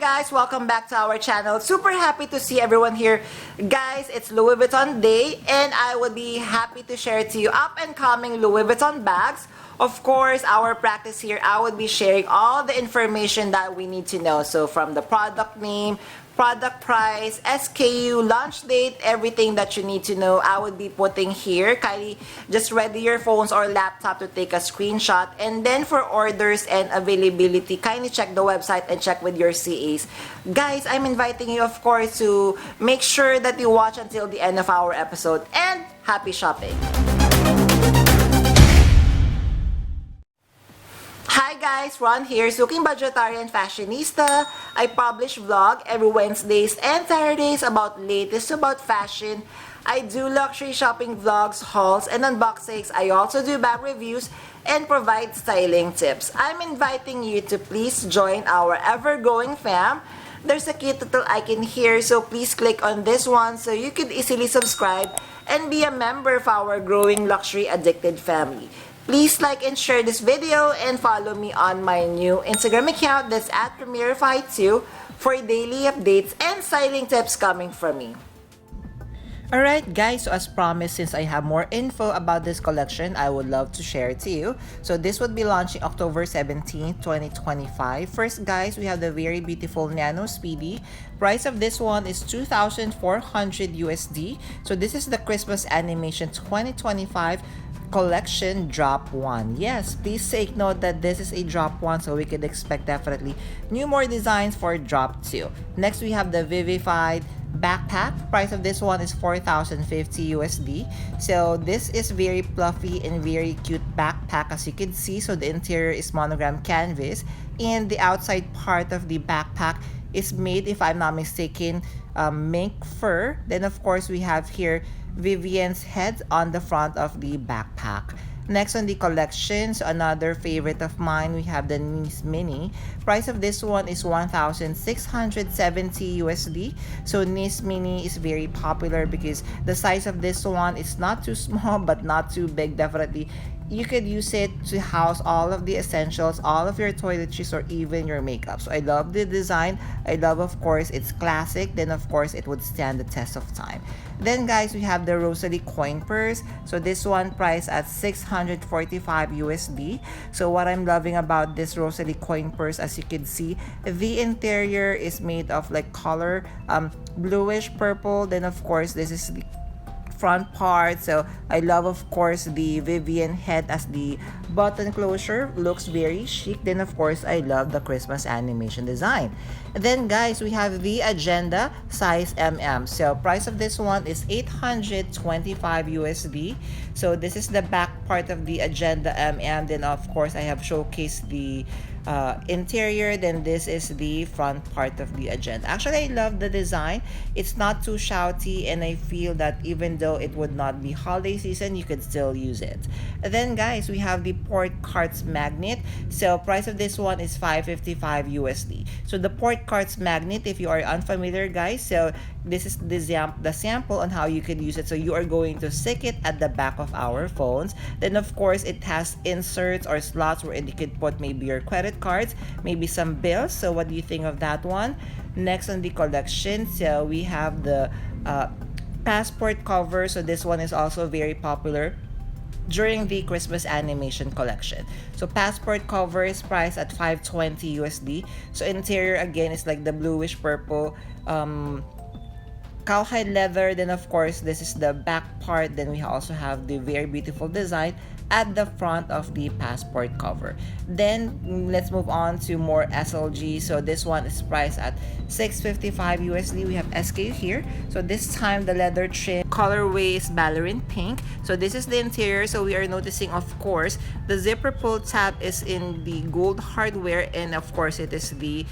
guys, welcome back to our channel. Super happy to see everyone here. Guys, it's Louis Vuitton Day and I would be happy to share to you up and coming Louis Vuitton bags. Of course, our practice here, I would be sharing all the information that we need to know. So from the product name, product price, SKU, launch date, everything that you need to know, I would be putting here. Kindly just ready your phones or laptop to take a screenshot. And then for orders and availability, kindly check the website and check with your CAs. Guys, I'm inviting you, of course, to make sure that you watch until the end of our episode. And happy shopping! Hi guys, Ron here, Suking Budgetarian Fashionista. I publish vlog every Wednesdays and Saturdays about latest about fashion. I do luxury shopping vlogs, hauls, and unboxings. I also do bag reviews and provide styling tips. I'm inviting you to please join our ever-growing fam. There's a cute little icon here, so please click on this one so you can easily subscribe and be a member of our growing luxury addicted family. Please like and share this video and follow me on my new Instagram account that's at Premierify2 for daily updates and styling tips coming from me. Alright guys, so as promised, since I have more info about this collection, I would love to share it to you. So this would be launching October 17, 2025. First guys, we have the very beautiful Nano Speedy. Price of this one is 2,400 USD. So this is the Christmas Animation 2025 collection drop 1. Yes, please take note that this is a drop 1, so we could expect definitely more designs for drop 2. Next we have the Vivified backpack. Price of this one is 4,050 USD. So this is very fluffy and very cute backpack, as you can see. So the interior is monogram canvas and the outside part of the backpack is made, if I'm not mistaken, mink fur. Then of course we have here Vivian's head on the front of the backpack. Next on the collection, so another favorite of mine, we have the Nice Mini. Price of this one is 1,670 USD. So Nice Mini is very popular because the size of this one is not too small but not too big. Definitely you could use it to house all of the essentials, all of your toiletries, or even your makeup. So I love the design. I love, of course, it's classic. Then of course it would stand the test of time. Then guys, we have the Rosalie coin purse. So this one priced at 645 USD. So what I'm loving about this Rosalie coin purse, as you can see, the interior is made of like color bluish purple. Then of course this is the front part. So I love, of course, the Vivian head as the button closure, looks very chic. Then of course I love the Christmas animation design. And then guys, we have the Agenda size MM. So price of this one is 825 USD. So this is the back part of the Agenda MM. Then of course I have showcased the interior. Then this is the front part of the Agenda. Actually, I love the design. It's not too shouty, and I feel that even though it would not be holiday season, you could still use it. And then guys, we have the port cards magnet. So price of this one is 555 USD. So the port cards magnet, if you are unfamiliar guys, so this is the sample on how you could use it. So you are going to stick it at the back of our phones. Then of course it has inserts or slots where you could put maybe your credit cards, maybe some bills. So what do you think of that one? Next on the collection, so we have the passport cover. So this one is also very popular during the Christmas animation collection. So passport cover is priced at 520 USD. So interior again is like the bluish purple cowhide leather. Then of course this is the back part. Then we also have the very beautiful design at the front of the passport cover. Then let's move on to more SLG. So this one is priced at 655 USD. We have SKU here. So this time the leather trim colorway is ballerine pink. So this is the interior. So we are noticing, of course, the zipper pull tab is in the gold hardware, and of course it is the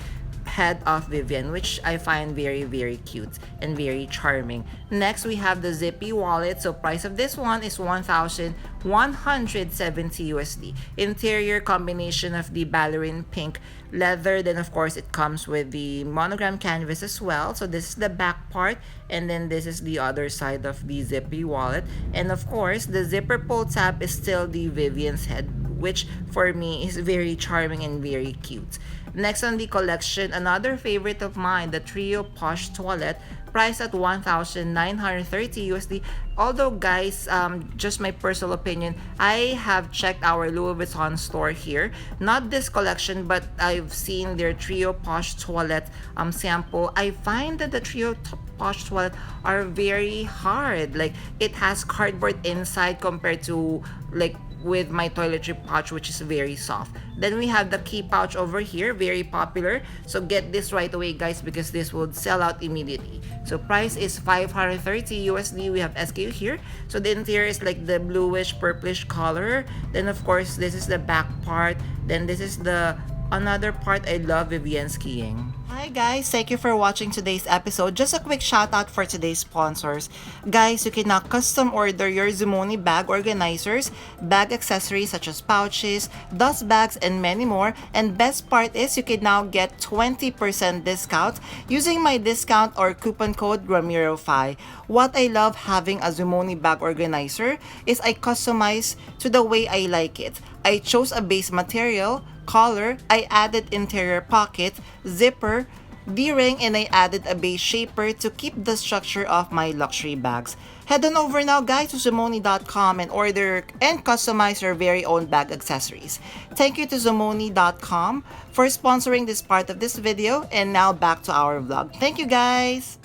head of Vivian, which I find very cute and very charming. Next we have the zippy wallet. So price of this one is 1,170 USD. Interior combination of the ballerine pink leather. Then of course it comes with the monogram canvas as well. So this is the back part, and then this is the other side of the zippy wallet. And of course the zipper pull tab is still the Vivian's head, which for me is very charming and very cute. Next on the collection, another favorite of mine, the Trio Posh Toilet, priced at 1,930 USD. Although guys, just my personal opinion, I have checked our Louis Vuitton store here. Not this collection, but I've seen their Trio Posh Toilet sample. I find that the Trio Posh Toilet are very hard. Like, it has cardboard inside compared to like with my toiletry pouch, which is very soft. Then we have the key pouch over here, very popular. So get this right away guys, because this would sell out immediately. So price is 530 USD. We have SKU here. So the interior is like the bluish purplish color. Then of course this is the back part. Then this is the another part I love Vivienne skiing. Hi guys, thank you for watching today's episode. Just a quick shout out for today's sponsors. Guys, you can now custom order your Zumoni bag organizers, bag accessories such as pouches, dust bags, and many more. And best part is you can now get 20% discount using my discount or coupon code Ramiro5. What I love having a Zumoni bag organizer is I customize to the way I like it. I chose a base material, collar, I added interior pocket, zipper, D-ring, and I added a base shaper to keep the structure of my luxury bags. Head on over now guys to Zumoni.com and order and customize your very own bag accessories. Thank you to Zumoni.com for sponsoring this part of this video, and now back to our vlog. Thank you guys!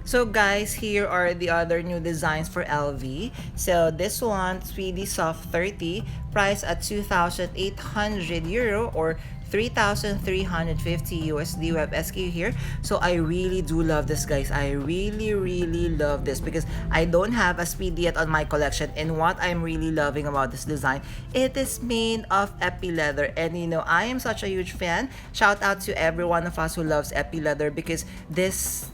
So guys, here are the other new designs for LV. So this one, 3D Soft 30, priced at 2,800 euro or 3,350 USD. We have SKU here. So I really do love this guys. I really love this because I don't have a speedy yet on my collection. And what I'm really loving about this design, it is made of epi leather. And you know, I am such a huge fan. Shout out to every one of us who loves epi leather, because this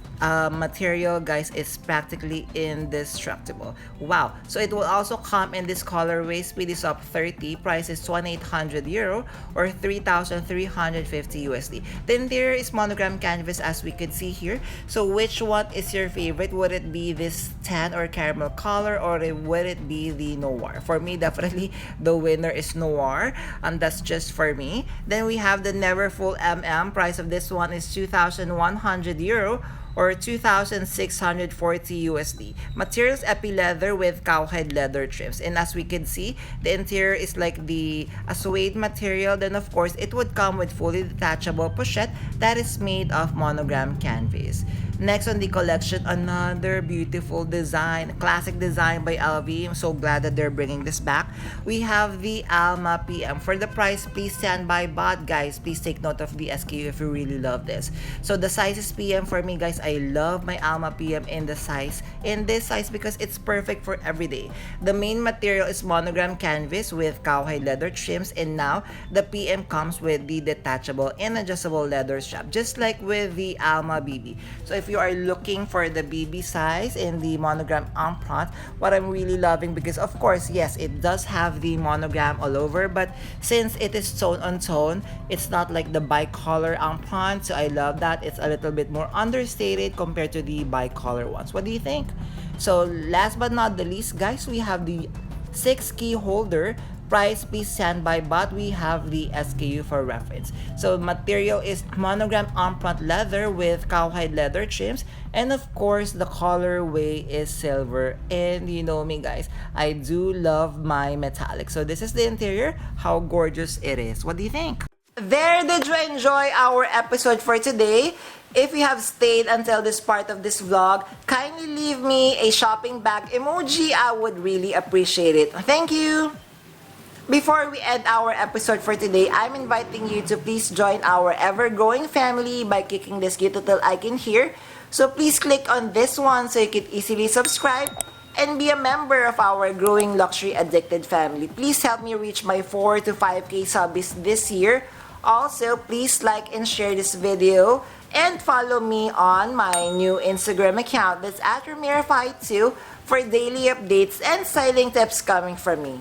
material guys is practically indestructible. Wow. So it will also come in this colorway, Speedy Soft 30, price is 2,800 euro or 3,350 USD. The interior is monogram canvas, as we could see here. So which one is your favorite? Would it be this tan or caramel color, or would it be the noir? For me, definitely the winner is noir, and that's just for me. Then we have the Never Full price of this one is 2,100 euro or 2,640 USD. Materials epi leather with cowhide leather trims. And as we can see, the interior is like the suede material. Then of course, it would come with fully detachable pochette that is made of monogram canvas. Next on the collection, another beautiful design, classic design by LV. I'm so glad that they're bringing this back. We have the Alma PM. For the price, please stand by, but guys, please take note of the SKU if you really love this. So the size is PM for me, guys. I love my Alma PM in this size because it's perfect for every day. The main material is monogram canvas with cowhide leather trims, and now the PM comes with the detachable and adjustable leather strap, just like with the Alma BB. So if you are looking for the BB size in the monogram empreinte, what I'm really loving, because of course, yes, it does have the monogram all over, but since it is tone on tone, it's not like the bicolor empreinte. So I love that. It's a little bit more understated compared to the bicolor ones. What do you think? So last but not the least, guys, we have the 6 key holder. Price, please stand by, but we have the SKU for reference. So material is monogram empreinte leather with cowhide leather trims, and of course the colorway is silver. And you know me guys, I do love my metallic. So this is the interior. How gorgeous it is. What do you think? There, did you enjoy our episode for today? If you have stayed until this part of this vlog, kindly leave me a shopping bag emoji. I would really appreciate it. Thank you. Before we end our episode for today, I'm inviting you to please join our ever-growing family by clicking this cute little icon here. So please click on this one so you can easily subscribe and be a member of our growing luxury addicted family. Please help me reach my 4 to 5K subbies this year. Also, please like and share this video and follow me on my new Instagram account. That's at Ramiro52 for daily updates and styling tips coming from me.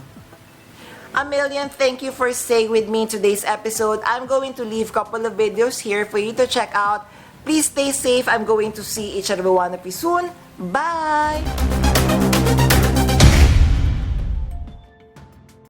A million thank you for staying with me in today's episode. I'm going to leave a couple of videos here for you to check out. Please stay safe. I'm going to see each and every one of you soon. Bye!